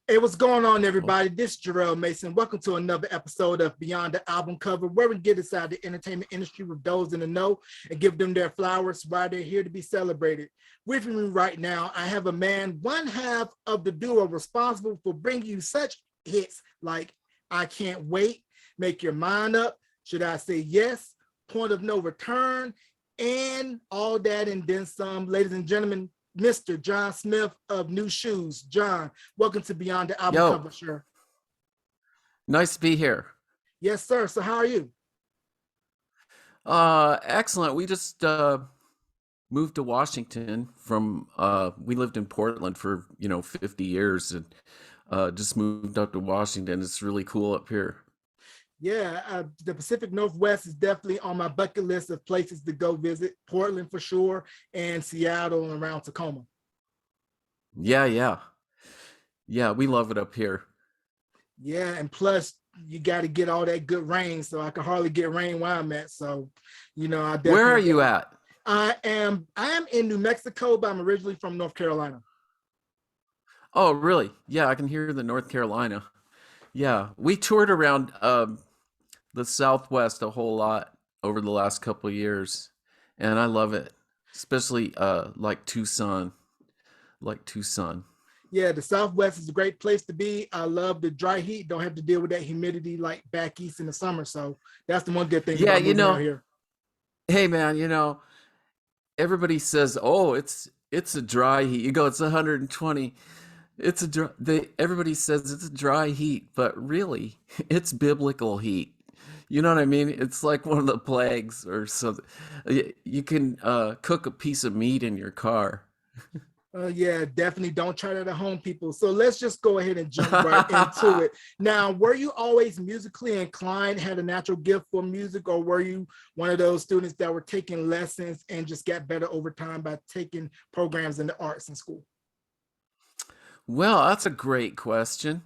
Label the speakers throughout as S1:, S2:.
S1: Hey, what's going on, everybody? This is Jarrell Mason. Welcome to another episode of Beyond the Album Cover, where we get inside the entertainment industry with those in the know and give them their flowers while they're here to be celebrated. With me right now, I have a man, one half of the duo responsible for bringing you such hits like I Can't Wait, Make Your Mind Up, Should I Say Yes, Point of No Return, and all that and then some. Ladies and gentlemen, Mr. John Smith of New Shooz. John, welcome to Beyond the Album
S2: Yo,
S1: Cover, sir.
S2: nice to be here.
S1: Yes, sir. So how are you?
S2: Excellent. We just moved to Washington from we lived in Portland for 50 years and just moved up to Washington. It's really cool up here.
S1: Yeah, the Pacific Northwest is definitely on my bucket list of places to go visit. Portland for sure, and Seattle and around Tacoma.
S2: Yeah, we love it up here.
S1: Yeah, and plus you got to get all that good rain, so I can hardly get rain where I'm at. So, I
S2: Where are
S1: definitely.
S2: you at?
S1: I am in New Mexico, but I'm originally from North Carolina.
S2: Oh, really? Yeah, I can hear the North Carolina. Yeah, we toured around the Southwest a whole lot over the last couple of years, and I love it, especially like Tucson, like Tucson.
S1: Yeah, the Southwest is a great place to be. I love the dry heat. Don't have to deal with that humidity like back east in the summer. So that's the one good thing
S2: Yeah,
S1: about moving out here.
S2: hey man, everybody says, "Oh, it's a dry heat." You go, "It's 120." It's a dry, everybody says it's a dry heat, but really, it's biblical heat. You know what I mean? It's like one of the plagues or something. You can cook a piece of meat in your car.
S1: Yeah, definitely don't try that at home, people. So let's just go ahead and jump right into it. Now, were you always musically inclined, had a natural gift for music, or were you one of those students that were taking lessons and just got better over time by taking programs in the arts in school?
S2: Well, that's a great question.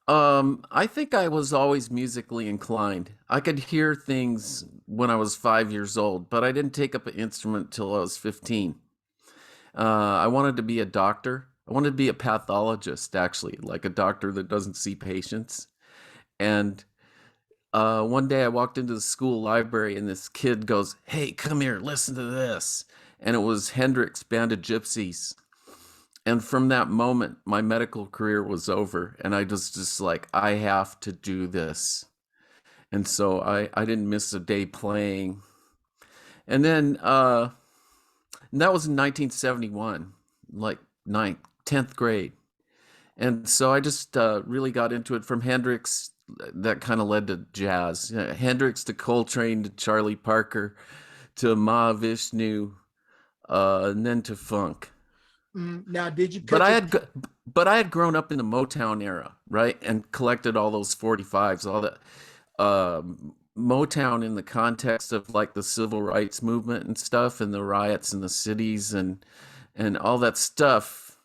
S2: I think I was always musically inclined. I could hear things when I was 5 years old, but I didn't take up an instrument till I was 15. I wanted to be a doctor. I wanted to be a pathologist, actually, like a doctor that doesn't see patients. And one day I walked into the school library and this kid goes, "Hey, come here, listen to this." And it was Hendrix Band of Gypsies. And from that moment, my medical career was over. And I was just like, I have to do this. And so I didn't miss a day playing. And then and that was in 1971, like ninth, 10th grade. And so I just really got into it from Hendrix. That kind of led to jazz. Hendrix to Coltrane to Charlie Parker to Mahavishnu, and then to funk.
S1: Now, did you
S2: But
S1: cut
S2: I
S1: your?
S2: had but I had grown up in the Motown era, right? And collected all those 45s, all that Motown in the context of like the civil rights movement and stuff and the riots in the cities and all that stuff.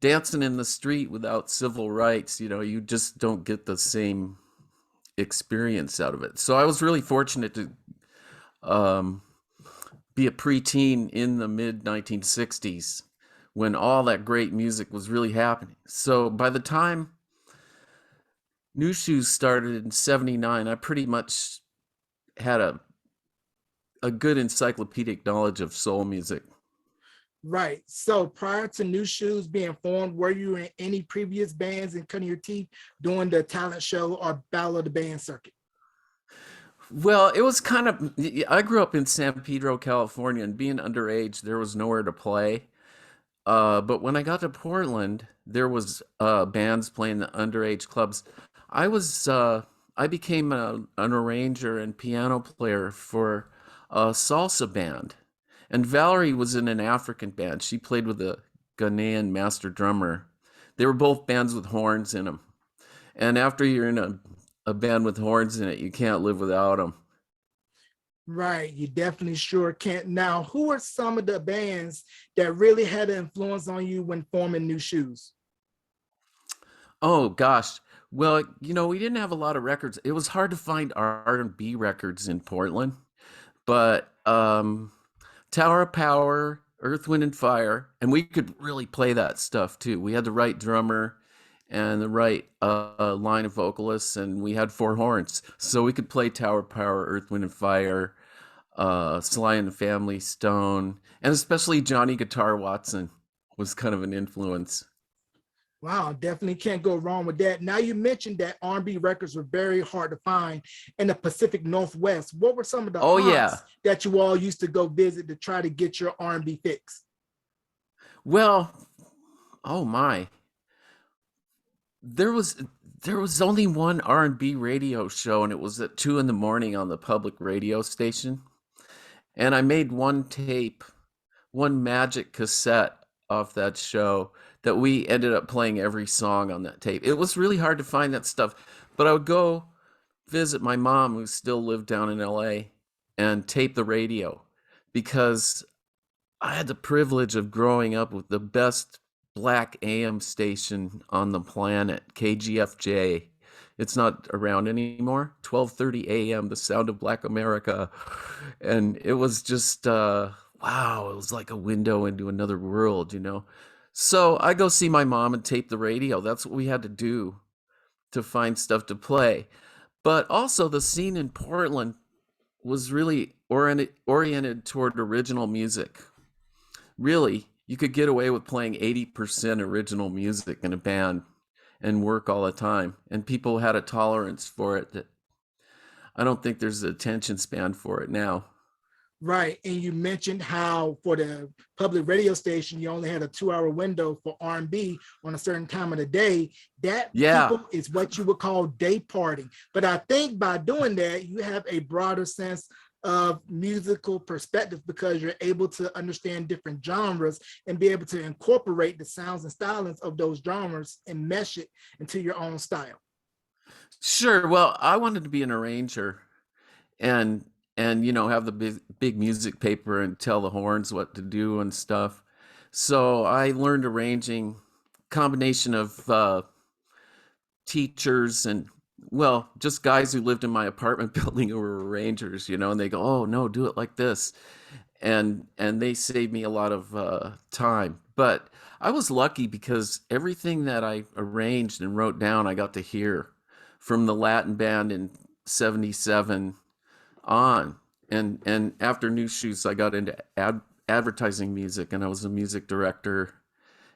S2: Dancing in the street without civil rights, you just don't get the same experience out of it. So I was really fortunate to um, be a preteen in the mid 1960s when all that great music was really happening. So by the time New Shoes started in 79, I pretty much had a good encyclopedic knowledge of soul music.
S1: Right. So prior to New Shoes being formed, were you in any previous bands and cutting your teeth doing the talent show or Battle of the Band circuit?
S2: Well, it was kind of, I grew up in San Pedro, California, and being underage, there was nowhere to play. But when I got to Portland, there was bands playing the underage clubs. I became an arranger and piano player for a salsa band. And Valerie was in an African band. She played with a Ghanaian master drummer. They were both bands with horns in them. And after you're in a band with horns in it, you can't live without them.
S1: Right. You definitely sure can't. Now, who are some of the bands that really had an influence on you when forming New Shoes?
S2: Oh gosh. Well, we didn't have a lot of records. It was hard to find R&B records in Portland, but Tower of Power, Earth, Wind and Fire, and we could really play that stuff too. We had the right drummer and the right line of vocalists, and we had four horns, so we could play Tower Power, Earth, Wind and Fire, Sly and the Family Stone, and especially Johnny Guitar Watson was kind of an influence.
S1: Wow, definitely can't go wrong with that. Now you mentioned that R&B records were very hard to find in the Pacific Northwest. What were some of the
S2: Oh yeah.
S1: haunts that you all used to go visit to try to get your R&B fix?
S2: Well, oh my. There was there was only one R&B radio show, and it was at 2 in the morning on the public radio station. And I made one tape, one magic cassette off that show that we ended up playing every song on that tape. It was really hard to find that stuff, but I would go visit my mom who still lived down in LA and tape the radio because I had the privilege of growing up with the best black AM station on the planet, KGFJ. It's not around anymore. 12:30 a.m. The Sound of Black America, and it was just wow. It was like a window into another world, you know. So I go see my mom and tape the radio. That's what we had to do to find stuff to play. But also the scene in Portland was really oriented toward original music. Really, you could get away with playing 80% original music in a band and work all the time. And people had a tolerance for it that I don't think there's an attention span for it now.
S1: Right. And you mentioned how for the public radio station, you only had a 2 hour window for R&B on a certain time of the day. That
S2: Yeah,
S1: people is what you would call day parting. But I think by doing that, you have a broader sense of musical perspective because you're able to understand different genres and be able to incorporate the sounds and stylings of those genres and mesh it into your own style.
S2: sure. Well, I wanted to be an arranger and you know have the big music paper and tell the horns what to do and stuff. So I learned arranging, combination of teachers and well just guys who lived in my apartment building who were arrangers, you know, and they go, oh no, do it like this, and they saved me a lot of time. But I was lucky because everything that I arranged and wrote down I got to hear from the Latin band in 77 on. And after New Shooz I got into advertising music, and I was a music director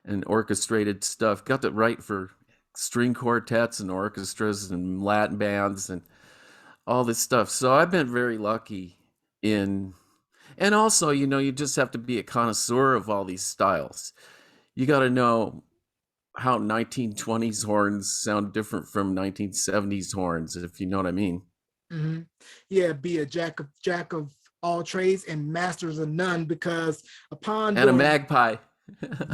S2: and orchestrated stuff. Got to write for string quartets and orchestras and Latin bands and all this stuff. So I've been very lucky in, and also, you know, you just have to be a connoisseur of all these styles. You got to know how 1920s horns sound different from 1970s horns, if you know what I mean.
S1: Mhm. Yeah, be a jack of all trades and masters of none because upon
S2: And a
S1: doing
S2: magpie.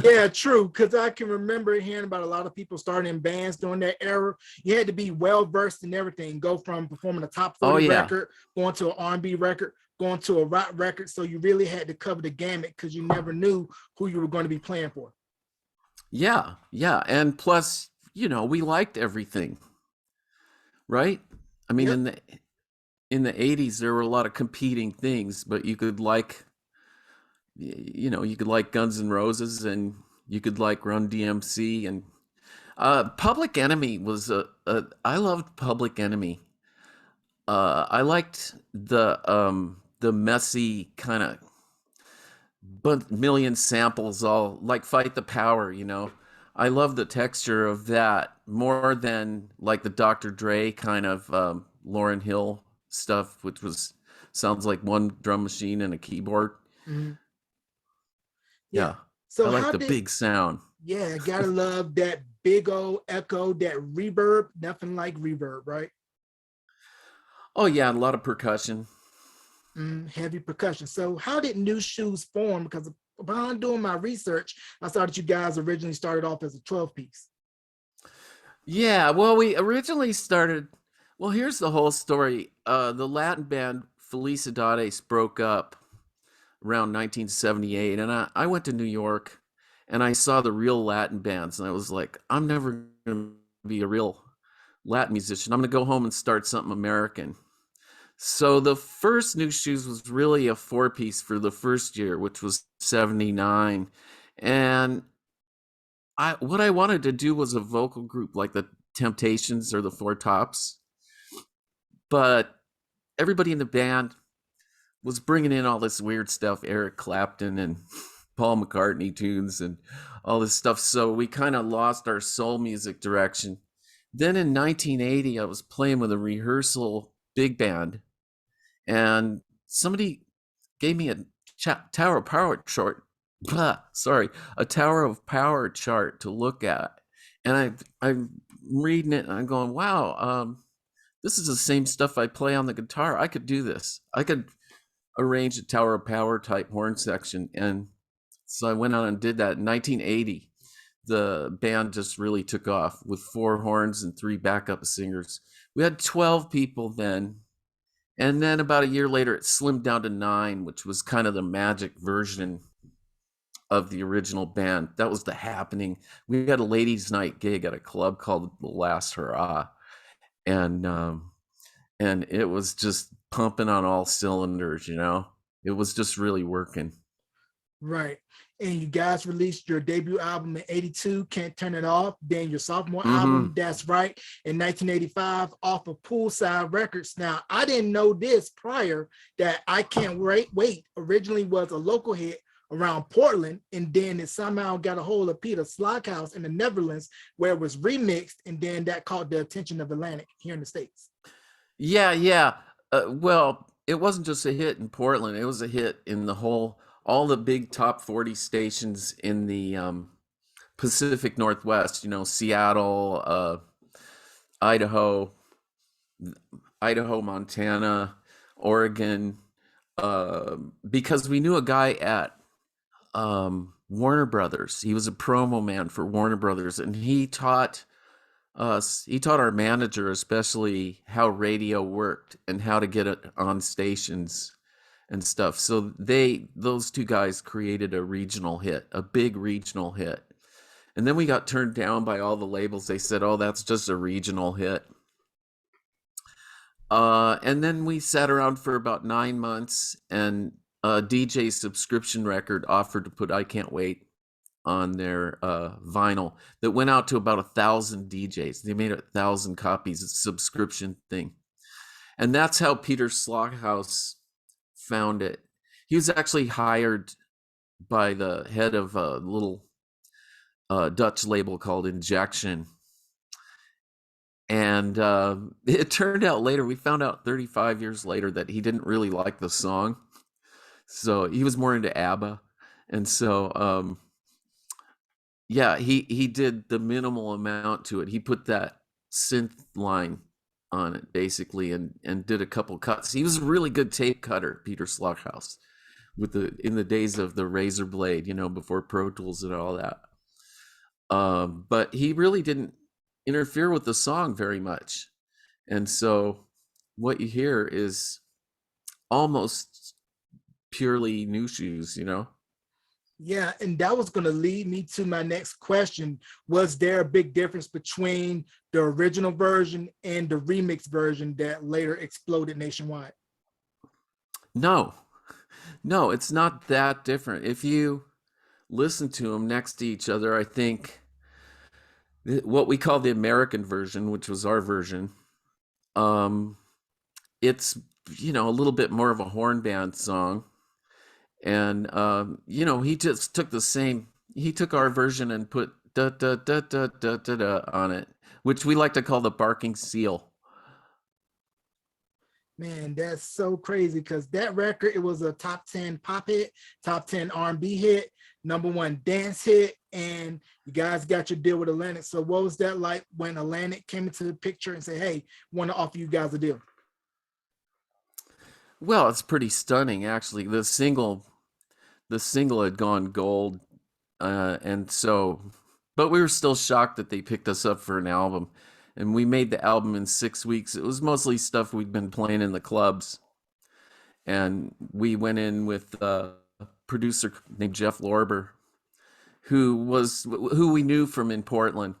S1: yeah, true. Because I can remember hearing about a lot of people starting in bands during that era. You had to be well versed in everything. Go from performing a top
S2: Oh
S1: 40
S2: yeah.
S1: record, going to an R&B record, going to a rock record. So you really had to cover the gamut because you never knew who you were going to be playing for.
S2: Yeah, yeah. And plus, you know, we liked everything, right? I mean,
S1: Yep.
S2: in the 80s there were a lot of competing things, but you could like, you know, you could like Guns N' Roses and you could like Run DMC, and Public Enemy was I loved Public Enemy. I liked the messy kind of but million samples, all like Fight the Power, you know. I love the texture of that more than like the Dr. Dre kind of Lauryn Hill stuff, which was sounds like one drum machine and a keyboard.
S1: Mhm. Yeah.
S2: Yeah, I
S1: So
S2: like
S1: how
S2: the
S1: did
S2: big sound.
S1: yeah, gotta love that big old echo, that reverb, nothing like reverb, right?
S2: Oh yeah, a lot of percussion.
S1: Heavy percussion. So how did New Shoes form? Because upon doing my research, I saw that you guys originally started off as a 12 piece.
S2: Yeah, well, we originally started. Well, here's the whole story. The Latin band Felicidades broke up around 1978, and I went to New York and I saw the real Latin bands, and I was like, I'm never going to be a real Latin musician. I'm going to go home and start something American. So the first New Shoes was really a four piece for the first year, which was 79. And what I wanted to do was a vocal group like the Temptations or the Four Tops, but everybody in the band was bringing in all this weird stuff, Eric Clapton and Paul McCartney tunes and all this stuff. So we kind of lost our soul music direction. Then in 1980, I was playing with a rehearsal big band, and somebody gave me a Tower of Power chart. Sorry, a Tower of Power chart to look at, and I'm reading it and I'm going, wow, this is the same stuff I play on the guitar. I could do this. I could arrange a Tower of Power type horn section, and so I went on and did that in 1980. The band just really took off with 4 horns and 3 backup singers. We had 12 people then. And then about a year later, it slimmed down to 9, which was kind of the magic version of the original band. That was the happening. We had a ladies' night gig at a club called The Last Hurrah. And it was just pumping on all cylinders, It was just really working.
S1: Right. And you guys released your debut album in 82, Can't Turn It Off. Then your sophomore album, That's Right, in 1985 off of Poolside Records. Now, I didn't know this prior, that I Can't Wait originally was a local hit around Portland, and then it somehow got a hold of Peter Sloghouse in the Netherlands, where it was remixed, and then that caught the attention of Atlantic here in the States.
S2: Yeah. Well, it wasn't just a hit in Portland. It was a hit in all the big top 40 stations in the Pacific Northwest, Seattle, Idaho, Montana, Oregon, because we knew a guy at Warner Brothers. He was a promo man for Warner Brothers, and he taught our manager especially how radio worked and how to get it on stations and stuff. So those 2 guys created a big regional hit. And then we got turned down by all the labels. They said, oh, that's just a regional hit. And then we sat around for about 9 months, and DJ Subscription Record offered to put I Can't Wait on their vinyl that went out to about 1,000 DJs. They made 1,000 copies. It's a subscription thing. And that's how Peter Sloghouse found it. He was actually hired by the head of a little Dutch label called Injection. And it turned out later, we found out 35 years later that he didn't really like the song. So he was more into ABBA. And so, he did the minimal amount to it. He put that synth line on it basically, and did a couple cuts. He was a really good tape cutter, Peter Sloghouse, in the days of the razor blade, before Pro Tools and all that. But he really didn't interfere with the song very much. And so what you hear is almost purely New Shoes,
S1: Yeah, and that was going to lead me to my next question. Was there a big difference between the original version and the remix version that later exploded nationwide?
S2: No, it's not that different. If you listen to them next to each other, I think what we call the American version, which was our version, it's, a little bit more of a horn band song. And, he just took he took our version and put da da da da da da da on it, which we like to call the barking seal.
S1: Man, that's so crazy, because that record, it was a top 10 pop hit, top 10 R&B hit, #1 dance hit, and you guys got your deal with Atlantic. So what was that like when Atlantic came into the picture and said, hey, want to offer you guys a deal?
S2: Well, it's pretty stunning, actually. The single had gone gold, and so, but we were still shocked that they picked us up for an album, and we made the album in 6 weeks. It was mostly stuff we'd been playing in the clubs, and we went in with a producer named Jeff Lorber, who we knew from in Portland,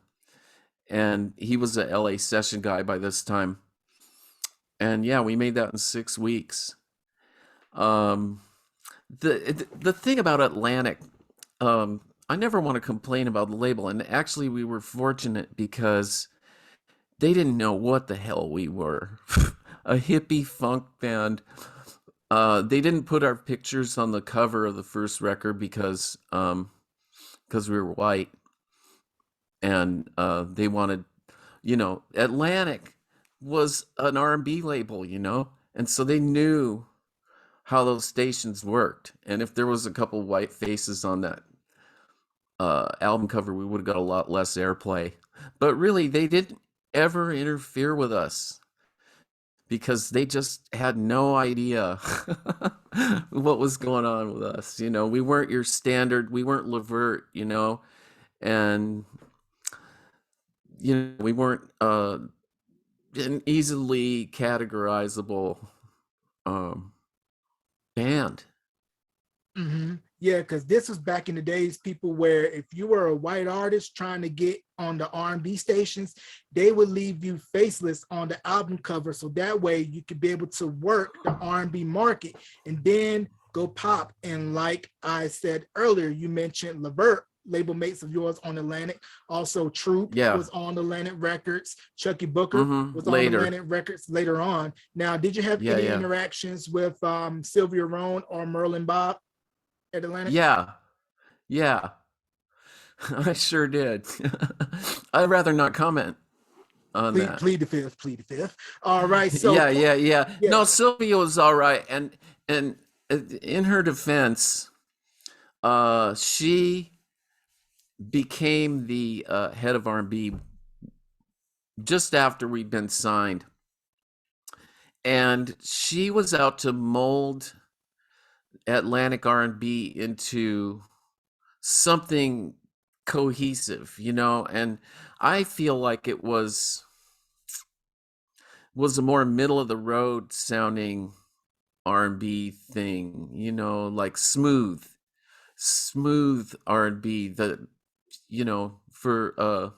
S2: and he was a LA session guy by this time. And yeah, we made that in 6 weeks. The thing about Atlantic, I never want to complain about the label. And actually, we were fortunate because they didn't know what the hell we were. A hippie funk band. They didn't put our pictures on the cover of the first record because we were white, and they wanted, Atlantic was an R&B label, and so they knew how those stations worked. And if there was a couple white faces on that album cover, we would have got a lot less airplay. But really, they didn't ever interfere with us because they just had no idea what was going on with us. We weren't your standard, we weren't Levert, and we weren't an easily categorizable band.
S1: Yeah, because this was back in the days, people, where if you were a white artist trying to get on the R&B stations, they would leave you faceless on the album cover, so that way you could be able to work the R&B market and then go pop. And like I said earlier, you mentioned Levert, label mates of yours on Atlantic. Also, Troop was on Atlantic Records. Chucky Booker was on Atlantic Records later on. Now, did you have any interactions with Sylvia Rhone or Merlin Bob at Atlantic?
S2: Yeah, I sure did. I'd rather not comment on that.
S1: Plead the fifth. All right. So
S2: yeah. No, Sylvia was all right, and in her defense, she became the head of R&B just after we'd been signed, and she was out to mold Atlantic R&B into something cohesive, and I feel like it was a more middle of the road sounding R&B thing, like smooth R&B that, for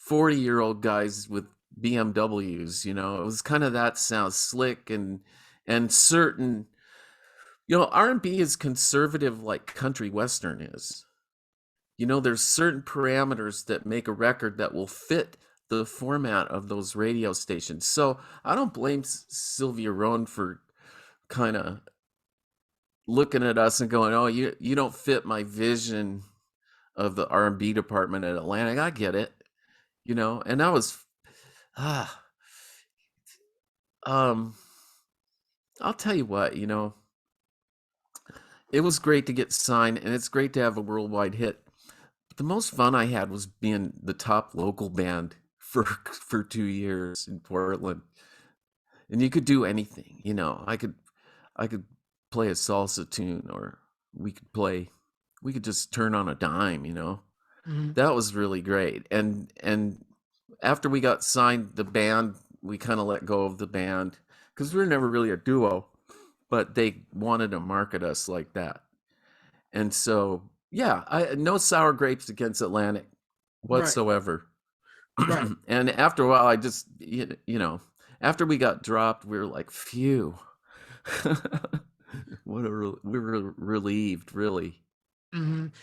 S2: 40-year-old guys with BMWs, it was kind of that sound, slick and certain. R&B is conservative like country western is. There's certain parameters that make a record that will fit the format of those radio stations. So I don't blame Sylvia Rhone for kind of looking at us and going, "Oh, you don't fit my vision of the R&B department at Atlantic." I get it, and I was, I'll tell you what, it was great to get signed, and it's great to have a worldwide hit. But the most fun I had was being the top local band for 2 years in Portland, and you could do anything. I could play a salsa tune, or we could just turn on a dime. That was really great. And after we got signed, the band, we kind of let go of the band because we were never really a duo, but they wanted to market us like that. And so, no sour grapes against Atlantic whatsoever.
S1: Right.
S2: And after a while, I just, after we got dropped, we were like, phew. We were relieved, really.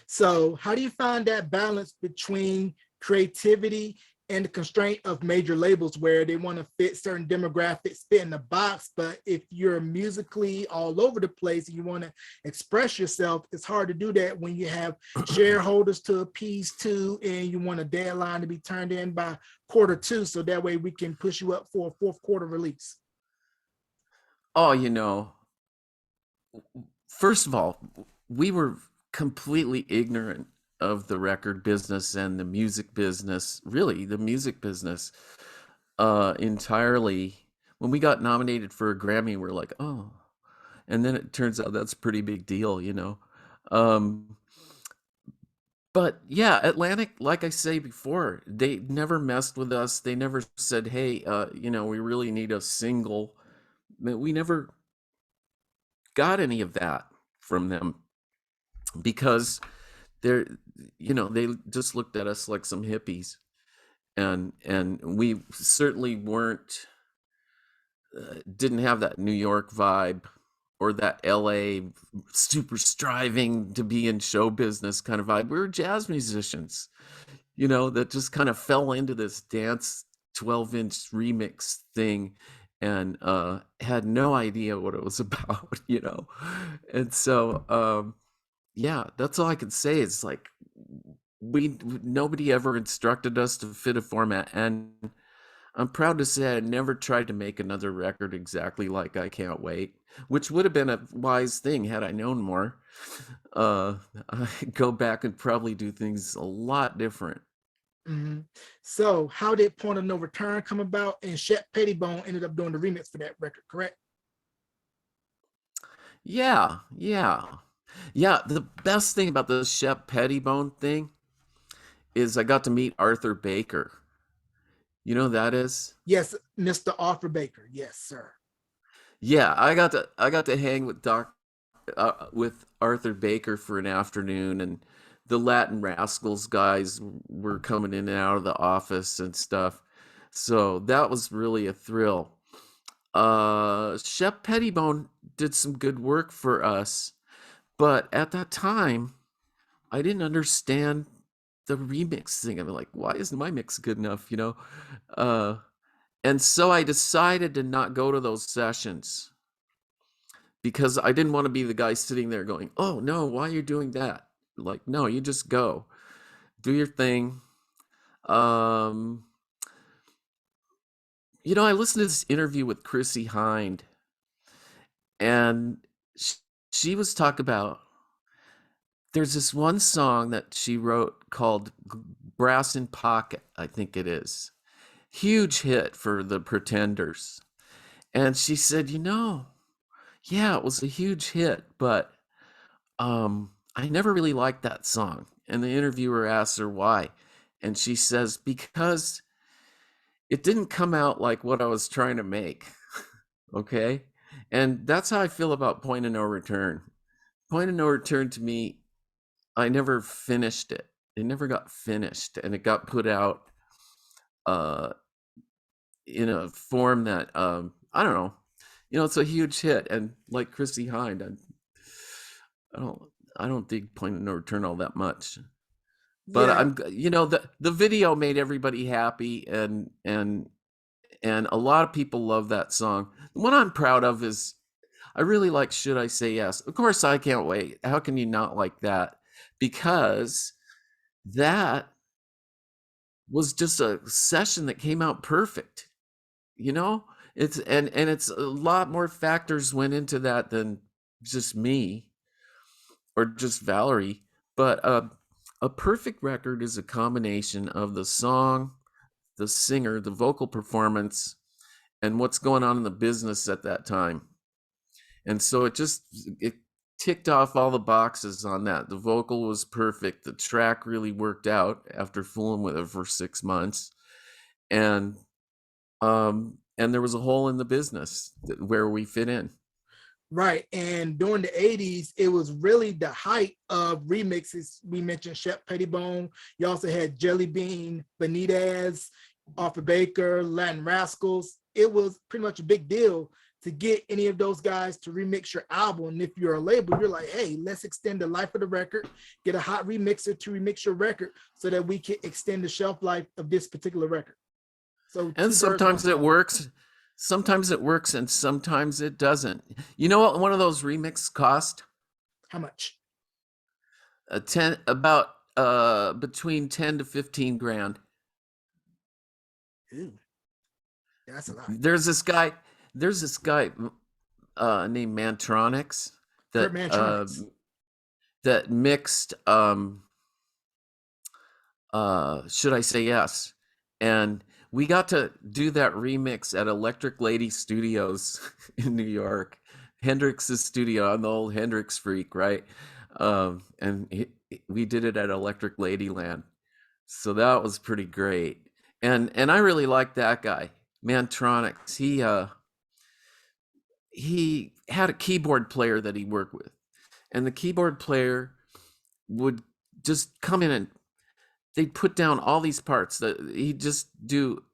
S1: So how do you find that balance between creativity and the constraint of major labels, where they want to fit certain demographics, fit in the box, but if you're musically all over the place and you want to express yourself, it's hard to do that when you have shareholders to appease to, and you want a deadline to be turned in by Q2, so that way we can push you up for a Q4 release?
S2: Oh, first of all, we were completely ignorant of the record business and the music business, really the music business, entirely. When we got nominated for a Grammy, we're like, oh, and then it turns out that's a pretty big deal, but yeah, Atlantic, like I say before, they never messed with us. They never said, hey, we really need a single. We never got any of that from them, because they just looked at us like some hippies, and we certainly weren't, didn't have that New York vibe, or that LA super striving to be in show business kind of vibe. We were jazz musicians, that just kind of fell into this dance 12-inch remix thing and had no idea what it was about. And so, yeah, that's all I can say. It's like nobody ever instructed us to fit a format, and I'm proud to say I never tried to make another record exactly like I Can't Wait, which would have been a wise thing had I known more. I'd go back and probably do things a lot different.
S1: Mm-hmm. So how did Point of No Return come about? And Shep Pettibone ended up doing the remix for that record, correct?
S2: Yeah, yeah. Yeah, the best thing about the Shep Pettibone thing is I got to meet Arthur Baker. You know who that is?
S1: Yes, Mr. Arthur Baker. Yes, sir.
S2: Yeah, I got to hang with Arthur Baker for an afternoon, and the Latin Rascals guys were coming in and out of the office and stuff. So that was really a thrill. Shep Pettibone did some good work for us, but at that time, I didn't understand the remix thing. I'm like, why isn't my mix good enough? Uh, and so I decided to not go to those sessions because I didn't want to be the guy sitting there going, oh no, why are you doing that? Like, no, you just go, do your thing. Um, I listened to this interview with Chrissy Hind, and she was talking about there's this one song that she wrote called Brass in Pocket, I think it is. Huge hit for the Pretenders. And she said, yeah, it was a huge hit, but I never really liked that song. And the interviewer asked her why. And she says, because it didn't come out like what I was trying to make. Okay? And that's how I feel about Point of No Return. Point of No Return to me, I never finished it. It never got finished, and it got put out in a form that I don't know. It's a huge hit, and like Chrissy Hind, I don't I don't think Point of No Return all that much. But
S1: Yeah,
S2: the video made everybody happy, and a lot of people love that song. The one I'm proud of is I really like Should I Say Yes. Of course, I Can't Wait. How can you not like that? Because that was just a session that came out perfect. It's and it's a lot more factors went into that than just me or just Valerie. But a perfect record is a combination of the song, the singer, the vocal performance, and what's going on in the business at that time. And so it ticked off all the boxes on that. The vocal was perfect. The track really worked out after fooling with it for 6 months. And there was a hole in the business where we fit in.
S1: right. And during the 80s, it was really the height of remixes. We mentioned Shep Pettibone. You also had Jelly Bean, Benitez, Arthur Baker, Latin Rascals. It was pretty much a big deal to get any of those guys to remix your album. And if you're a label, you're like, hey, let's extend the life of the record, get a hot remixer to remix your record so that we can extend the shelf life of this particular record. So
S2: And sometimes it works. Sometimes it works and sometimes it doesn't. You know what one of those remixes cost?
S1: How much?
S2: About between 10 to 15 grand.
S1: Ooh, that's a lot.
S2: There's this guy named Mantronix
S1: Kurt
S2: that
S1: Mantronix.
S2: that mixed Should I Say Yes? And we got to do that remix at Electric Lady Studios in New York. Hendrix's studio. I'm the old Hendrix freak, right? And we did it at Electric Ladyland. So that was pretty great. And I really liked that guy, Mantronix. He had a keyboard player that he worked with. And the keyboard player would just come in and they'd put down all these parts that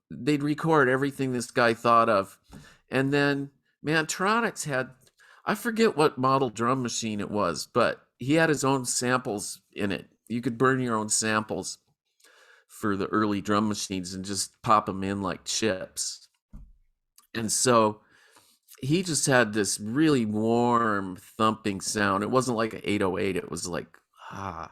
S2: they'd record everything this guy thought of. And then Mantronix had I forget what model drum machine it was, but he had his own samples in it. You could burn your own samples for the early drum machines and just pop them in like chips. And so he just had this really warm thumping sound. It wasn't like an 808, it was like, ah,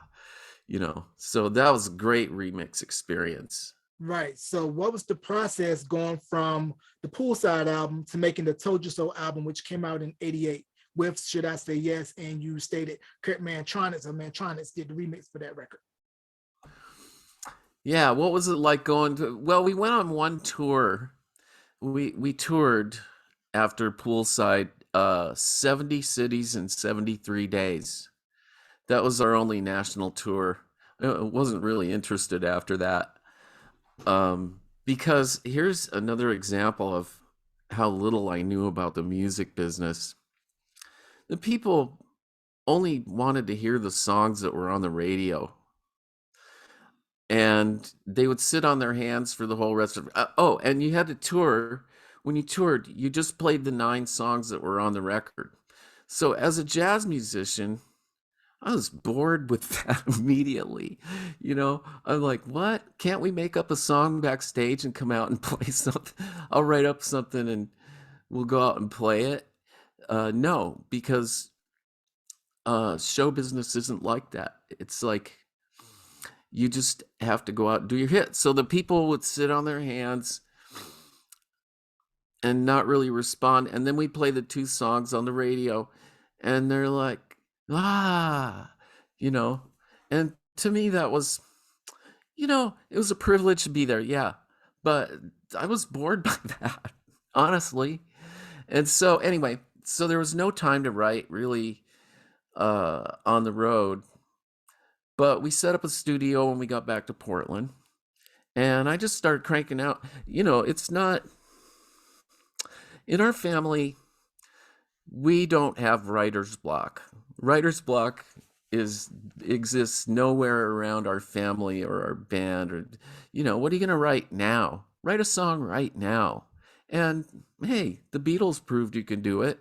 S2: So that was a great remix experience.
S1: Right. So what was the process going from the Poolside album to making the Told You So album, which came out in 88 with Should I Say Yes? And you stated Kurt Mantronix did the remix for that record.
S2: Yeah, what was it like going to, well, we went on one tour. We toured after Poolside 70 cities in 73 days. That was our only national tour. I wasn't really interested after that. Because here's another example of how little I knew about the music business. The people only wanted to hear the songs that were on the radio. And they would sit on their hands for the whole rest of and you had to tour. When you toured, you just played the 9 songs that were on the record. So as a jazz musician, I was bored with that immediately. I'm like, what? Can't we make up a song backstage and come out and play something? I'll write up something and we'll go out and play it. No, because show business isn't like that. It's like you just have to go out and do your hit. So the people would sit on their hands and not really respond. And then we play the 2 songs on the radio and they're like, and to me that was, it was a privilege to be there. Yeah. But I was bored by that, honestly. And so anyway, so there was no time to write really on the road. But we set up a studio when we got back to Portland. And I just started cranking out. It's not, in our family, we don't have writer's block. Writer's block exists nowhere around our family or our band. Or, what are you going to write now? Write a song right now. And hey, the Beatles proved you can do it.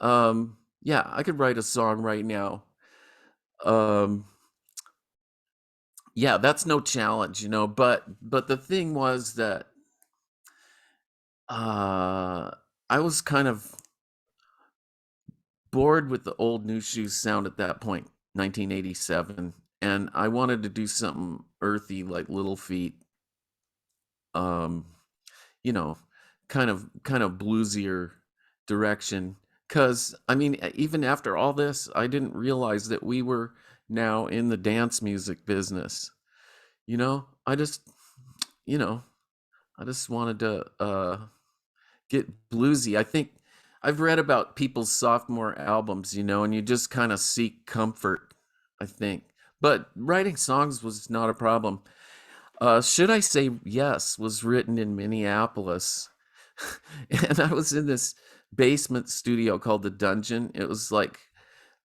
S2: Yeah, I could write a song right now. Yeah, that's no challenge, but the thing was that I was kind of bored with the old New Shooz sound at that point, 1987, and I wanted to do something earthy like Little Feat, you know, kind of bluesier direction. Because I mean, even after all this, I didn't realize that we were now in the dance music business. I just, you know, I just wanted to get bluesy. I think I've read about people's sophomore albums, and you just kind of seek comfort, I think. But writing songs was not a problem. Should I Say Yes was written in Minneapolis. And I was in this basement studio called the Dungeon. It was like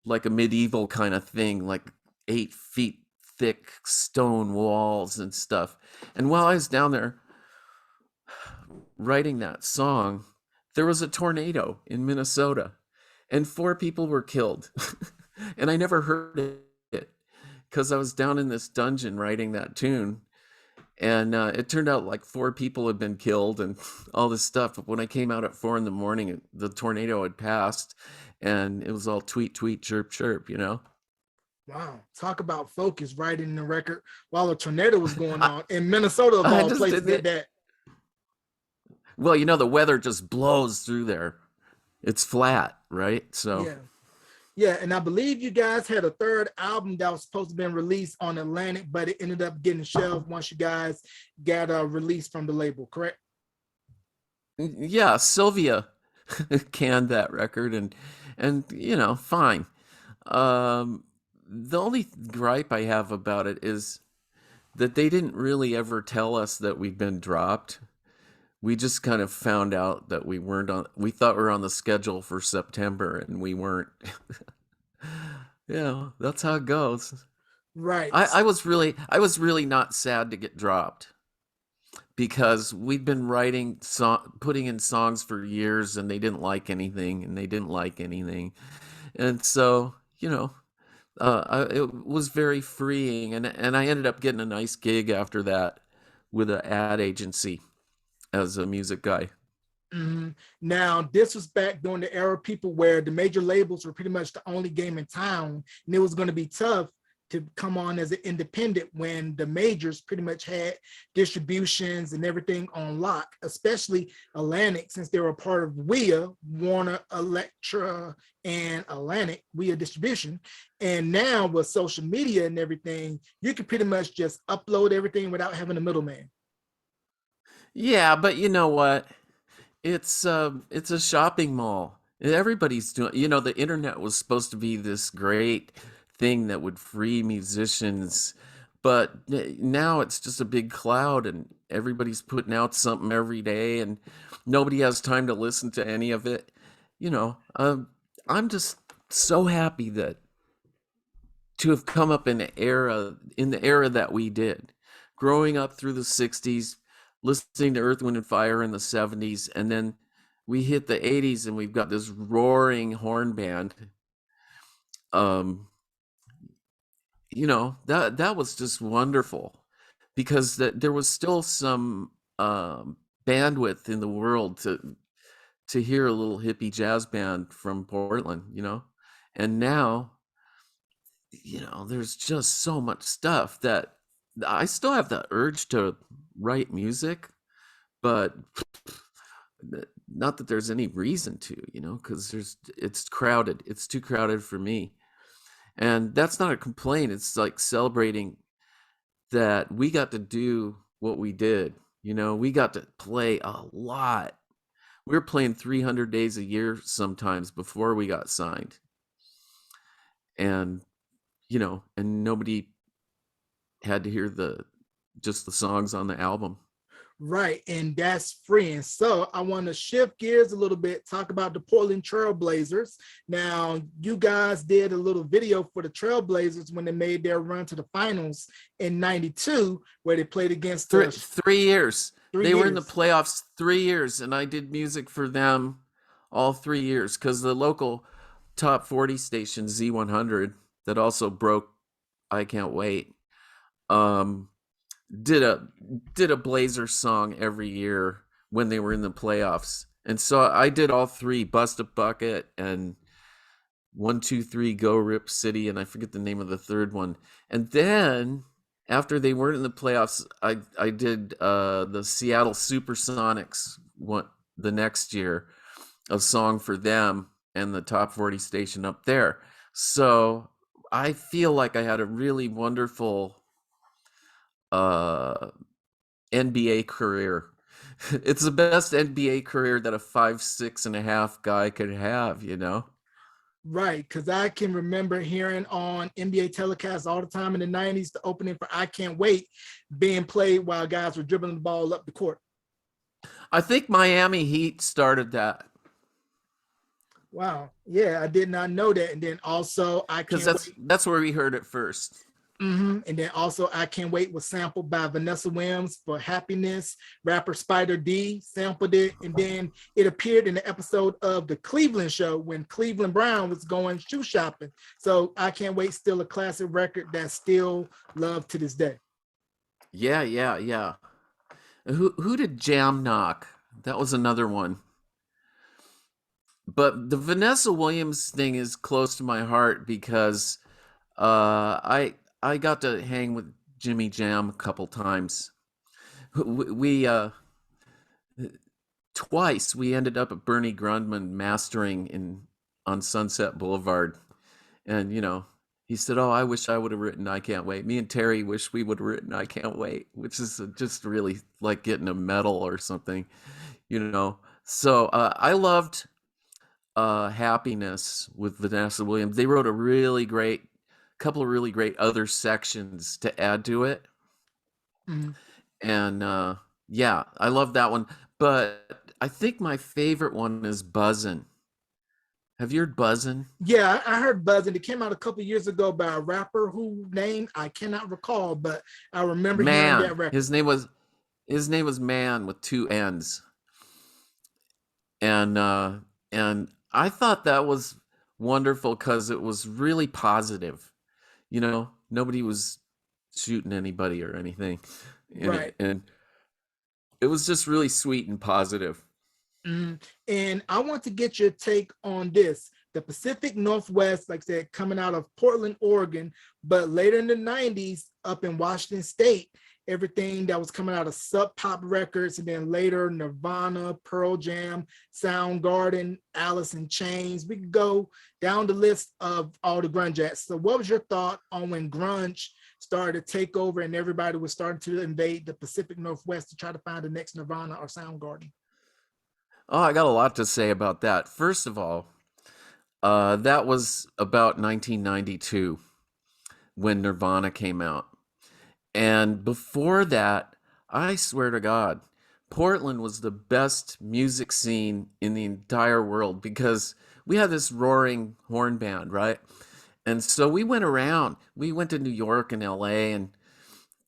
S2: a medieval kind of thing, like 8 feet thick stone walls and stuff. And while I was down there writing that song, there was a tornado in Minnesota and 4 people were killed. And I never heard it because I was down in this dungeon writing that tune. And it turned out like 4 people had been killed and all this stuff. But when I came out at 4 in the morning, the tornado had passed and it was all tweet, tweet, chirp, chirp,
S1: Wow. Talk about focus writing the record while a tornado was going on in Minnesota of all places at that.
S2: Well, the weather just blows through there. It's flat, right? So
S1: yeah, and I believe you guys had a third album that was supposed to be released on Atlantic, but it ended up getting shelved once you guys got a release from the label, correct?
S2: Yeah, Sylvia canned that record and fine. The only gripe I have about it is that they didn't really ever tell us that we'd been dropped. We just kind of found out that we thought we were on the schedule for September and we weren't. That's how it goes.
S1: Right.
S2: I was really not sad to get dropped, because we'd been putting in songs for years, and they didn't like anything, and they didn't like anything. And so, it was very freeing, and I ended up getting a nice gig after that with an ad agency as a music guy.
S1: Mm-hmm. Now, this was back during the era of people where the major labels were pretty much the only game in town, and it was going to be tough to come on as an independent when the majors pretty much had distributions and everything on lock, especially Atlantic, since they were part of WEA, Warner, Elektra, and Atlantic, WEA Distribution. And now with social media and everything, you can pretty much just upload everything without having a middleman.
S2: Yeah, but you know what? It's a shopping mall. Everybody's doing, the internet was supposed to be this great thing that would free musicians, but now it's just a big cloud, and everybody's putting out something every day, and nobody has time to listen to any of it. I'm just so happy that to have come up in the era that we did, growing up through the 60s, listening to Earth, Wind and Fire in the 70s, and then we hit the 80s and we've got this roaring horn band. That was just wonderful, because there was still some bandwidth in the world to hear a little hippie jazz band from Portland, and now there's just so much stuff that I still have the urge to write music, but not that there's any reason to, because it's crowded. It's too crowded for me. And that's not a complaint. It's like celebrating that we got to do what we did. We got to play a lot. We were playing 300 days a year sometimes before we got signed. And, and nobody had to hear just the songs on the album.
S1: Right, and that's free. And so I want to shift gears a little bit, talk about the Portland Trailblazers. Now, you guys did a little video for the Trailblazers when they made their run to the finals in '92, where they played against
S2: 3 years. They were in the playoffs 3 years, and I did music for them all 3 years, because the local top 40 station, Z100, that also broke I Can't Wait, did a Blazer song every year when they were in the playoffs. And so I did all three, Bust a Bucket and 1, 2, 3, Go Rip City, and I forget the name of the third one. And then after they weren't in the playoffs, I did the Seattle Supersonics the next year, a song for them and the top 40 station up there. So I feel like I had a really wonderful NBA career. It's the best NBA career that a 5'6.5" guy could have,
S1: Right, because I can remember hearing on NBA telecasts all the time in the '90s, the opening for I Can't Wait being played while guys were dribbling the ball up the court.
S2: I think Miami Heat started that.
S1: Wow, yeah, I did not know that. And then also I Can't Wait.
S2: That's where we heard it first.
S1: Mm-hmm. And then also I Can't Wait was sampled by Vanessa Williams for Happiness. Rapper Spider D sampled it, and then it appeared in the episode of the Cleveland Show when Cleveland Brown was going shoe shopping. So I Can't Wait, still a classic record that's still loved to this day.
S2: Yeah. Who did Jam Knock? That was another one. But the Vanessa Williams thing is close to my heart, because I got to hang with Jimmy Jam a couple times. We twice we ended up at Bernie Grundman mastering on Sunset Boulevard, and he said, "Oh, I wish I would have written I Can't Wait." Me and Terry wish we would have written I Can't Wait, which is just really like getting a medal or something, So I loved Happiness with Vanessa Williams. They wrote a couple of really great other sections to add to it.
S1: Mm-hmm.
S2: And yeah, I love that one. But I think my favorite one is Buzzin'. Have you heard Buzzin'?
S1: Yeah, I heard Buzzin'. It came out a couple years ago by a rapper whose name I cannot recall, but I remember hearing that record.
S2: His name was His name was Man with two N's, and I thought that was wonderful because it was really positive. Nobody was shooting anybody or anything in
S1: Right.
S2: it, and it was just really sweet and positive.
S1: And I want to get your take on this. The Pacific Northwest, like I said, coming out of Portland, Oregon, but later in the 90s, up in Washington State, everything that was coming out of Sub Pop Records, and then later Nirvana, Pearl Jam, Soundgarden, Alice in Chains. We could go down the list of all the grunge acts. So, what was your thought on when grunge started to take over and everybody was starting to invade the Pacific Northwest to try to find the next Nirvana or Soundgarden?
S2: Oh, I got a lot to say about that. First of all, that was about 1992 when Nirvana came out. And before that, I swear to God, Portland was the best music scene in the entire world because we had this roaring horn band, right? And so we went around. We went to New York and LA and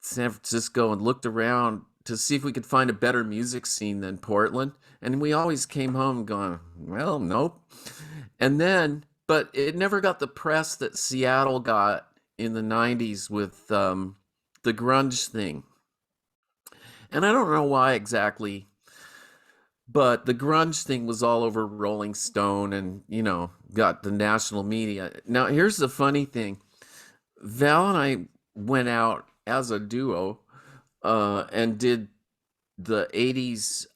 S2: San Francisco and looked around to see if we could find a better music scene than Portland. And we always came home going, well, nope. And then, but it never got the press that Seattle got in the 90s with the grunge thing. And I don't know why exactly, but the grunge thing was all over Rolling Stone and, got the national media. Now, here's the funny thing. Val and I went out as a duo and did the 80s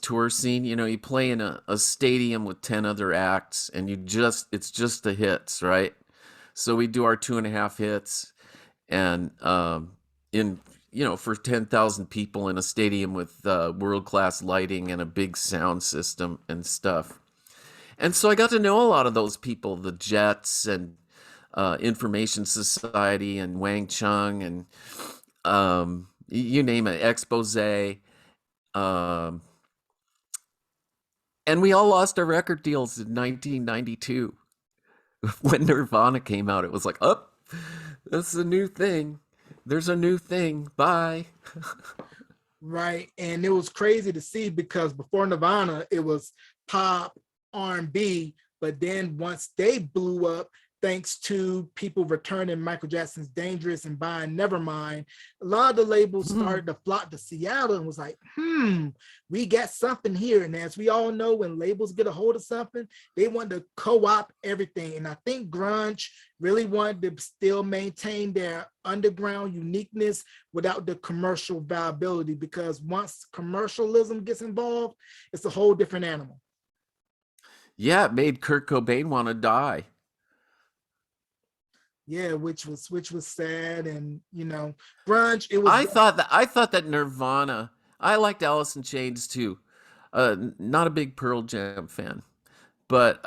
S2: tour scene. You play in a stadium with 10 other acts and it's just the hits, right? So we do our 2.5 hits and in for 10,000 people in a stadium with world-class lighting and a big sound system and stuff. And so I got to know a lot of those people, the Jets and Information Society and Wang Chung and you name it, Expose. And we all lost our record deals in 1992. When Nirvana came out, it was like, oh, that's a new thing. There's a new thing. Bye.
S1: Right. And it was crazy to see because before Nirvana, it was pop, R&B, but then once they blew up, thanks to people returning Michael Jackson's Dangerous and buying Nevermind, a lot of the labels started to flock to Seattle and was like, we got something here. And as we all know, when labels get a hold of something, they want to co-opt everything. And I think grunge really wanted to still maintain their underground uniqueness without the commercial viability, because once commercialism gets involved, it's a whole different animal.
S2: Yeah, it made Kurt Cobain want to die.
S1: Yeah, which was sad. And grunge, it was
S2: I thought that Nirvana. I liked Alice in Chains too. Not a big Pearl Jam fan, but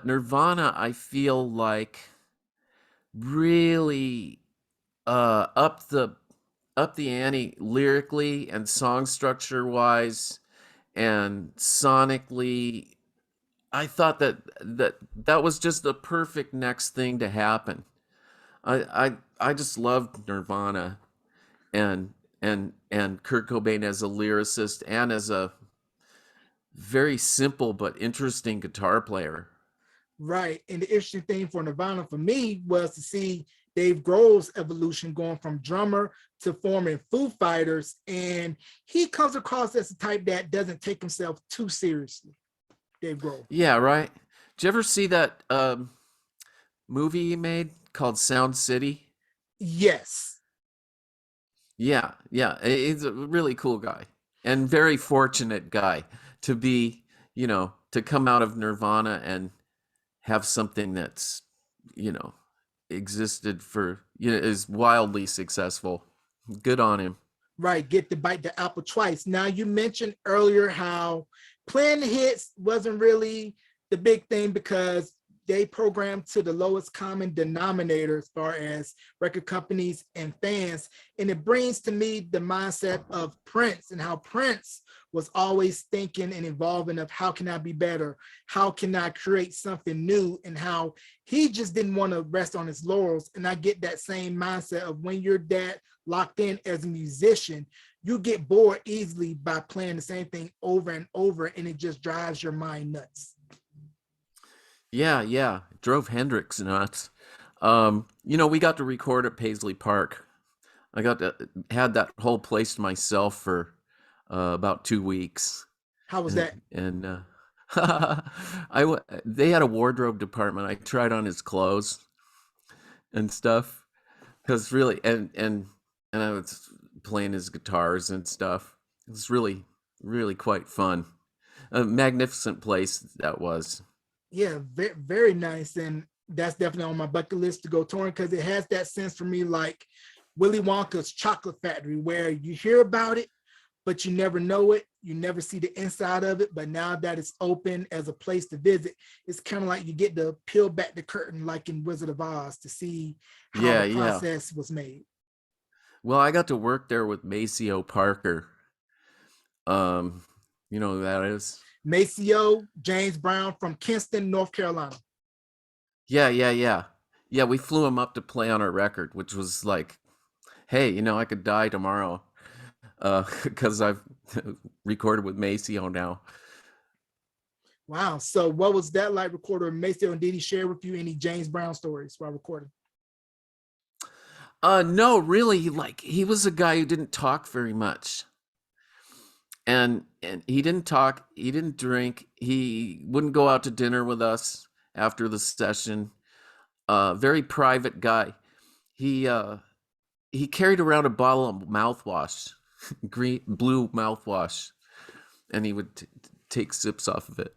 S2: Nirvana, I feel like really up the ante lyrically and song structure wise and sonically. I thought that was just the perfect next thing to happen. I just loved Nirvana and Kurt Cobain as a lyricist and as a very simple but interesting guitar player.
S1: Right. And the interesting thing for Nirvana for me was to see Dave Grohl's evolution going from drummer to forming Foo Fighters. And he comes across as a type that doesn't take himself too seriously. Dave Grohl.
S2: Yeah, right. Did you ever see that movie he made called Sound City?
S1: Yes.
S2: Yeah. He's a really cool guy and very fortunate guy to be, to come out of Nirvana and have something that's, existed for, is wildly successful. Good on him.
S1: Right. Get to bite the apple twice. Now, you mentioned earlier how playing the hits wasn't really the big thing because they program to the lowest common denominator as far as record companies and fans. And it brings to me the mindset of Prince and how Prince was always thinking and evolving of how can I be better? How can I create something new? And how he just didn't want to rest on his laurels. And I get that same mindset of when you're that locked in as a musician, you get bored easily by playing the same thing over and over, and it just drives your mind nuts.
S2: Yeah, yeah. Drove Hendrix nuts. We got to record at Paisley Park. I got to had that whole place to myself for about 2 weeks,
S1: How was
S2: and
S1: that?
S2: they had a wardrobe department. I tried on his clothes and stuff because really, and I was playing his guitars and stuff. It was really, really quite fun. A magnificent place that was.
S1: Yeah, very, very nice. And that's definitely on my bucket list to go touring because it has that sense for me like Willy Wonka's Chocolate Factory, where you hear about it, but you never know it. You never see the inside of it. But now that it's open as a place to visit, it's kind of like you get to peel back the curtain like in Wizard of Oz to see how
S2: Yeah,
S1: the
S2: yeah.
S1: process was made.
S2: Well, I got to work there with Maceo Parker. Um, you know who that is?
S1: Maceo James Brown from Kinston, North Carolina.
S2: Yeah, yeah, yeah. Yeah, we flew him up to play on our record, which was like, hey, I could die tomorrow. Because I've recorded with Maceo now.
S1: Wow. So what was that like recording with Maceo, and did he share with you any James Brown stories while recording?
S2: No, really, like he was a guy who didn't talk very much. And he didn't talk, he didn't drink, he wouldn't go out to dinner with us after the session. Very private guy. He carried around a bottle of mouthwash, green blue mouthwash, and he would take sips off of it.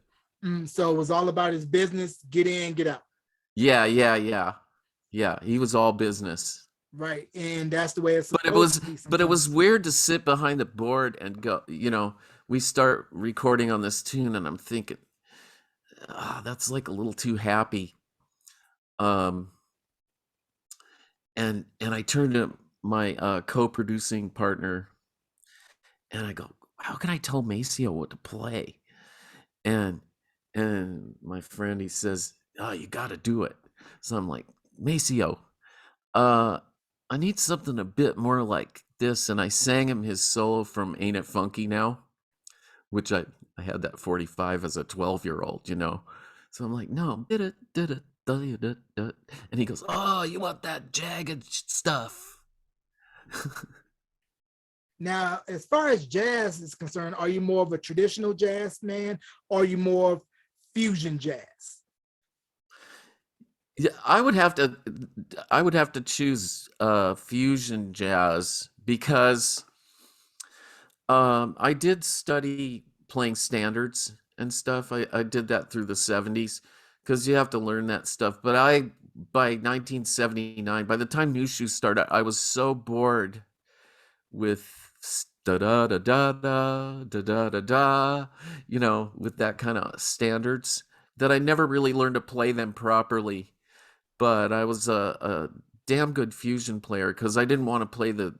S1: So it was all about his business, get in, get out.
S2: Yeah, yeah, yeah. Yeah, he was all business.
S1: Right. And that's the way it's
S2: But it
S1: supposed
S2: was
S1: to be
S2: but it was
S1: sometimes.
S2: weird to sit behind the board and go, we start recording on this tune and I'm thinking, that's like a little too happy. Um and I turned to my co-producing partner and I go, how can I tell Maceo what to play? And my friend, he says, oh, you got to do it. So I'm like, Maceo, uh I need something a bit more like this. And I sang him his solo from Ain't It Funky Now, which I had that 45 as a 12-year-old. So I'm like, no, and he goes, oh, you want that jagged stuff.
S1: Now, as far as jazz is concerned, are you more of a traditional jazz man or are you more of fusion jazz?
S2: Yeah, I would have to choose fusion jazz because I did study playing standards and stuff. I did that through the 70s because you have to learn that stuff. But by 1979, by the time New Shoes started, I was so bored with da da da da da da da da da, with that kind of standards that I never really learned to play them properly. But I was a damn good fusion player because I didn't want to play the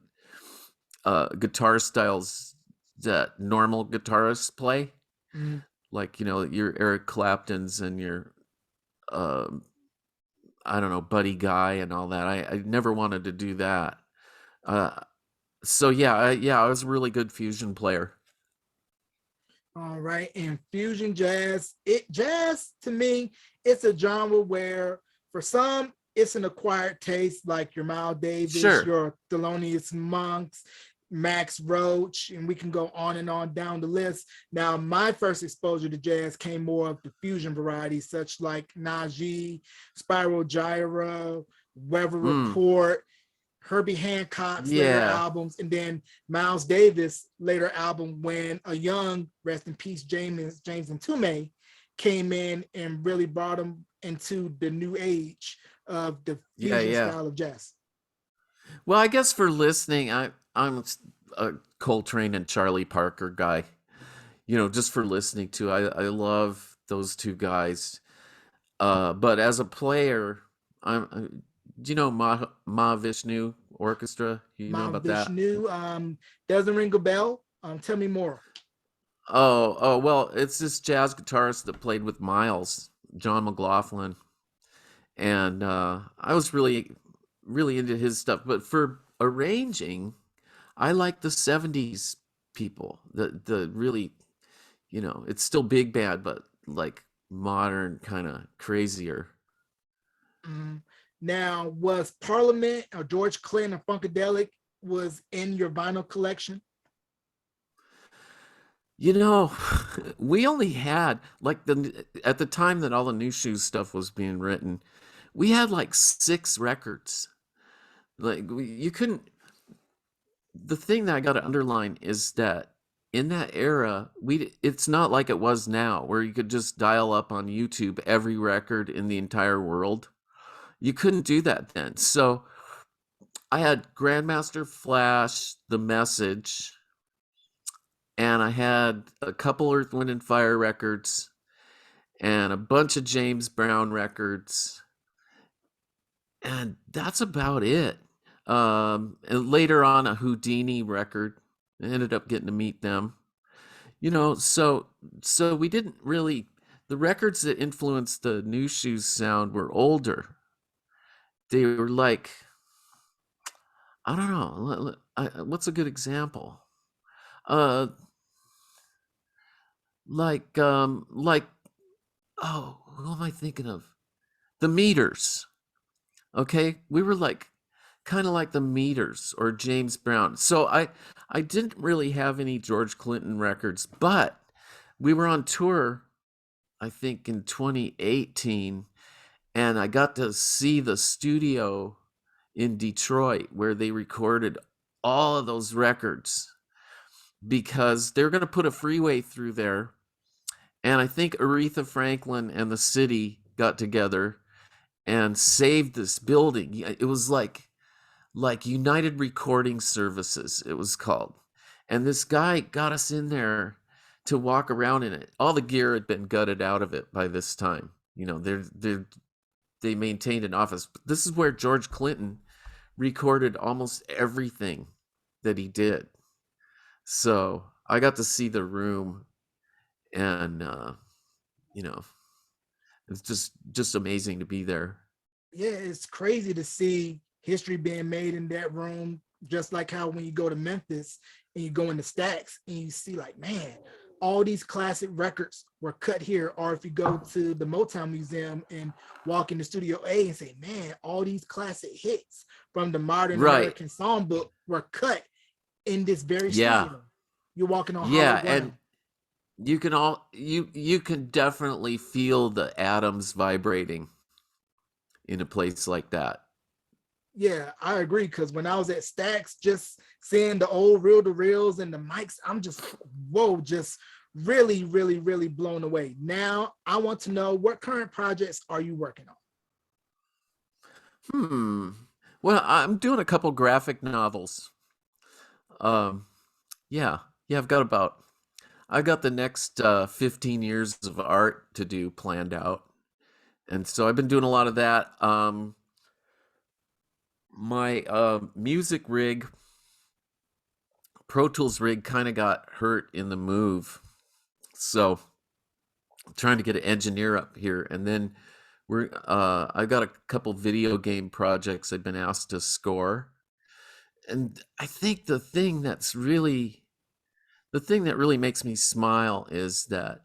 S2: guitar styles that normal guitarists play,
S1: Mm.
S2: like your Eric Claptons and your I don't know, Buddy Guy and all that. I never wanted to do that. Uh, so yeah, I was a really good fusion player.
S1: All right. And fusion jazz to me, it's a genre where for some it's an acquired taste, like your Miles Davis,
S2: Sure.
S1: your Thelonious Monks, Max Roach, and we can go on and on down the list. Now, my first exposure to jazz came more of the fusion varieties, such like Najee, Spiral Gyra, Weather
S2: Mm,
S1: Report, Herbie Hancock's later
S2: yeah.
S1: albums, and then Miles Davis' later album when a young, rest in peace, James and Tume came in and really brought him into the new age of the
S2: Yeah,
S1: fusion
S2: yeah.
S1: style of jazz.
S2: Well, I guess for listening, I'm a Coltrane and Charlie Parker guy. Just for listening to. I love those two guys. But as a player, do you know Mahavishnu Orchestra? You know about that?
S1: Vishnu, doesn't ring a bell. Tell me more.
S2: Oh, well, it's this jazz guitarist that played with Miles, John McLaughlin, and I was really into his stuff. But for arranging, I like the '70s people, the really, it's still big band, but like modern, kind of crazier.
S1: Mhm. Now, was Parliament or George Clinton or Funkadelic was in your vinyl collection?
S2: You know, we only had like the at the time that all the new shoes stuff was being written, we had like 6 records. Like you couldn't. The thing that I got to underline is that in that era, it's not like it was now, where you could just dial up on YouTube every record in the entire world. You couldn't do that then. So I had Grandmaster Flash, The Message, and I had a couple Earth, Wind, and Fire records and a bunch of James Brown records, and that's about it. And later on, a Houdini record. I ended up getting to meet them. So we didn't really. The records that influenced the New Shoes sound were older. They were like, I don't know. What's a good example? Uh, like, oh, who am I thinking of? The Meters. Okay, we were like kind of like the Meters or James Brown. So I didn't really have any George Clinton records, but we were on tour, I think in 2018, and I got to see the studio in Detroit where they recorded all of those records because they're going to put a freeway through there. And I think Aretha Franklin and the city got together and saved this building. It was like United Recording Services, it was called. And this guy got us in there to walk around in it. All the gear had been gutted out of it by this time. They maintained an office. But this is where George Clinton recorded almost everything that he did. So I got to see the room, and it's just amazing to be there.
S1: Yeah, it's crazy to see history being made in that room, just like how when you go to Memphis and you go into Stacks and you see like, man, all these classic records were cut here. Or if you go to the Motown Museum and walk into Studio A and say, man, all these classic hits from the modern
S2: Right.
S1: American songbook were cut in this very
S2: Yeah.
S1: studio. You're walking on
S2: Yeah,
S1: hollow ground.
S2: and you can definitely feel the atoms vibrating in a place like that.
S1: Yeah, I agree. Because when I was at Stacks, just seeing the old reel to reels and the mics, I'm just, whoa, just really, really, really blown away. Now, I want to know, what current projects are you working on?
S2: Well, I'm doing a couple graphic novels. Um, yeah, yeah, I've got the next 15 years of art to do planned out. And so I've been doing a lot of that. My music rig, Pro Tools rig, kind of got hurt in the move. So I'm trying to get an engineer up here. And then I've got a couple video game projects I've been asked to score. And I think the thing that really makes me smile is that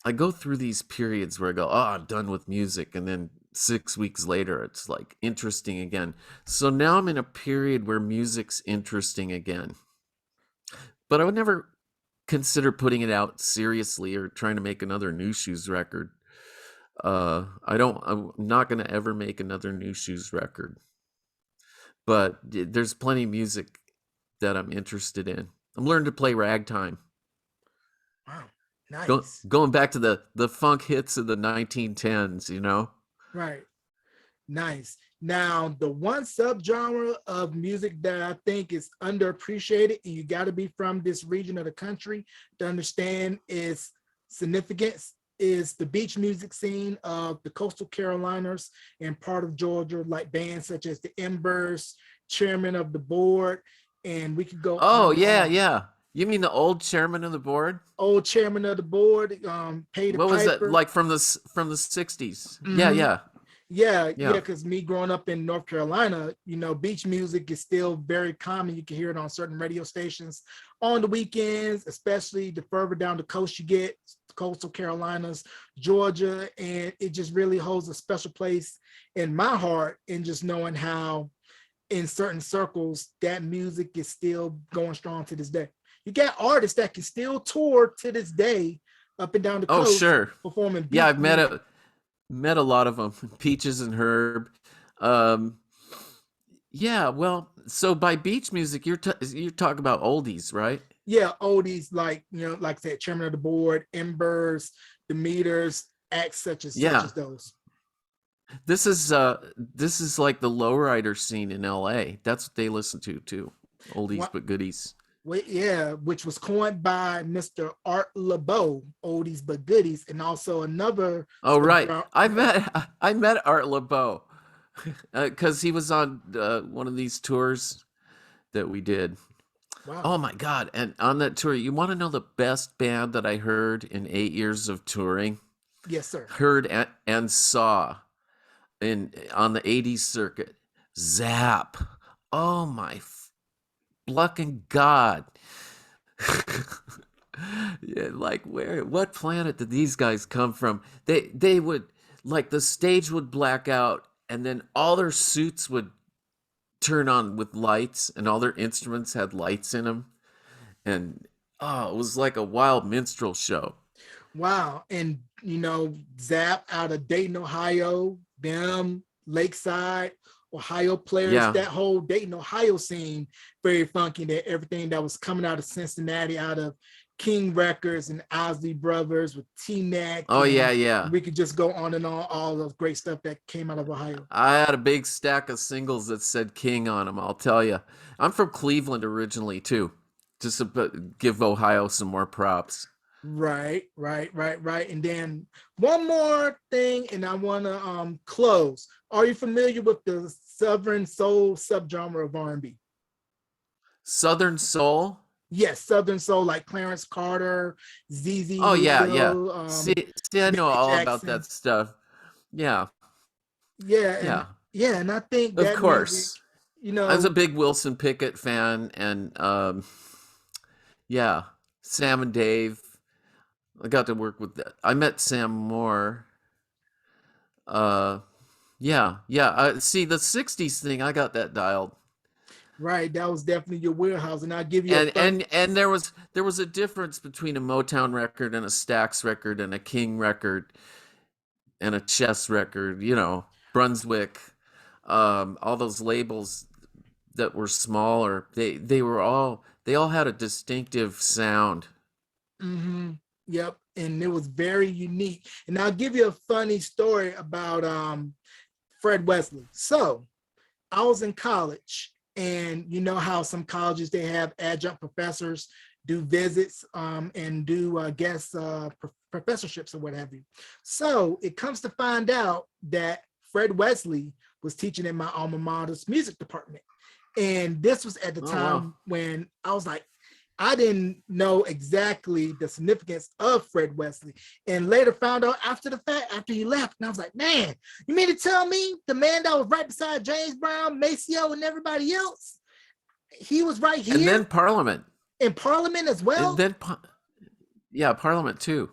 S2: I go through these periods where I go, oh, I'm done with music. And then 6 weeks later, it's like interesting again. So now I'm in a period where music's interesting again. But I would never consider putting it out seriously or trying to make another New Shoes record. I'm not going to ever make another New Shoes record. But there's plenty of music that I'm interested in. I'm learning to play ragtime.
S1: Wow, nice.
S2: Going back to the funk hits of the 1910s,
S1: Right, nice. Now, the one subgenre of music that I think is underappreciated, and you got to be from this region of the country to understand its significance, is the beach music scene of the coastal Carolinas and part of Georgia, like bands such as the Embers, chairman of the board, and we could go
S2: Oh,
S1: on and
S2: yeah,
S1: on.
S2: yeah. You mean the old chairman of the board?
S1: Old chairman of the board, Pay the
S2: What was that
S1: Piper.
S2: like from the 60s? Yeah,
S1: Hmm.
S2: yeah.
S1: Yeah, yeah,
S2: Yeah.
S1: because me growing up in North Carolina, beach music is still very common. You can hear it on certain radio stations on the weekends, especially the further down the coast you get, coastal Carolinas, Georgia, and it just really holds a special place in my heart in just knowing how in certain circles that music is still going strong to this day. You got artists that can still tour to this day up and down the
S2: Oh,
S1: coast
S2: sure.
S1: performing
S2: Yeah,
S1: beach
S2: I've
S1: music.
S2: met a lot of them. Peaches and Herb. Um, yeah, well, so by beach music, you're talking about oldies, right?
S1: Yeah, oldies like like I said, chairman of the board, Embers, the meters, acts such as
S2: Yeah.
S1: those.
S2: This is like the lowrider scene in LA. That's what they listen to too. Oldies
S1: What?
S2: but goodies.
S1: Yeah, which was coined by Mr. Art LeBeau, oldies but goodies, and also another
S2: Oh, right.
S1: subgenre.
S2: I met Art LeBeau because he was on one of these tours that we did.
S1: Wow.
S2: Oh my God! And on that tour, you want to know the best band that I heard in 8 years of touring?
S1: Yes, sir.
S2: Heard and saw in on the '80s circuit. Zap. Oh my fucking God! Yeah, like what planet did these guys come from? They would like the stage would black out and then all their suits would turn on with lights and all their instruments had lights in them and oh, it was like a wild minstrel show.
S1: Wow. And Zap out of Dayton, Ohio, them Lakeside, Ohio players,
S2: Yeah.
S1: that whole Dayton, Ohio scene, very funky. That everything that was coming out of Cincinnati, out of King Records and Ozzy Brothers with T-Neck,
S2: Oh yeah,
S1: and
S2: yeah.
S1: we could just go on and on, all the great stuff that came out of Ohio.
S2: I had a big stack of singles that said King on them, I'll tell you. I'm from Cleveland originally too. Just to give Ohio some more props.
S1: Right, right, right, right. And then one more thing, and I want to close. Are you familiar with the Southern Soul subgenre of R&B?
S2: Southern Soul.
S1: Yes, Southern Soul, like Clarence Carter, ZZ
S2: Oh yeah, yeah.
S1: Neal,
S2: See, see, I know
S1: Millie
S2: all about that
S1: Jackson.
S2: stuff. Yeah,
S1: Yeah, and
S2: yeah.
S1: yeah, and I think
S2: Of
S1: that music,
S2: course.
S1: you
S2: I was a
S1: know,
S2: big Wilson Pickett fan, and yeah, Sam and Dave. I got to work with that. I met Sam Moore. Uh, yeah, yeah. See, the '60s thing, I got that dialed.
S1: right, that was definitely your wheelhouse. And I'll give you a fun.
S2: And there was a difference between a Motown record and a Stax record and a King record and a Chess record. You know, Brunswick, all those labels that were smaller. They all had a distinctive sound.
S1: Mm-hmm. Yep, and it was very unique. And I'll give you a funny story about Fred Wesley. So I was in college, and you know how some colleges they have adjunct professors do visits and do guest professorships or what have you. So it comes to find out that Fred Wesley was teaching in my alma mater's music department, and this was at the
S2: Oh wow.
S1: time when I was like, I didn't know exactly the significance of Fred Wesley, and later found out after the fact, after he left. And I was like, man, you mean to tell me the man that was right beside James Brown, Maceo, and everybody else, he was right
S2: And then
S1: here
S2: Parliament.
S1: in Parliament as
S2: And
S1: well?
S2: then yeah, Parliament too.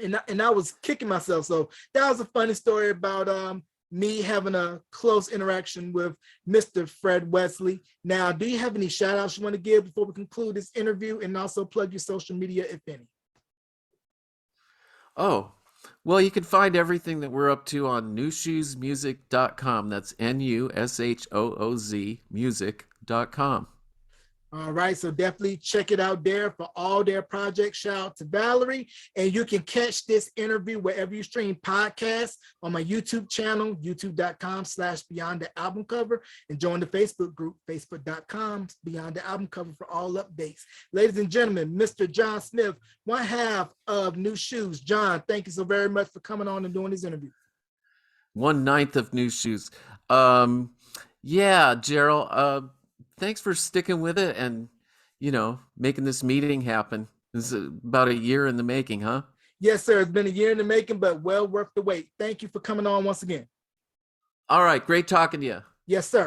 S1: And I was kicking myself. So that was a funny story about me having a close interaction with Mr. Fred Wesley. Now, do you have any shout outs you want to give before we conclude this interview, and also plug your social media, if any?
S2: Oh, well, you can find everything that we're up to on newshoozmusic.com. That's NUSHOOZ music.com.
S1: All right, so definitely check it out there for all their projects. Shout out to Valerie. And you can catch this interview wherever you stream podcasts on my YouTube channel, youtube.com/Beyond the Album Cover, and join the Facebook group, facebook.com/Beyond the Album Cover for all updates. Ladies and gentlemen, Mr. John Smith, one half of New Shooz. John, thank you so very much for coming on and doing this interview.
S2: 1/9 of New Shooz. Yeah, Gerald, thanks for sticking with it and, making this meeting happen. This is about a year in the making, huh?
S1: Yes, sir. It's been a year in the making, but well worth the wait. Thank you for coming on once again.
S2: All right. Great talking to you.
S1: Yes, sir.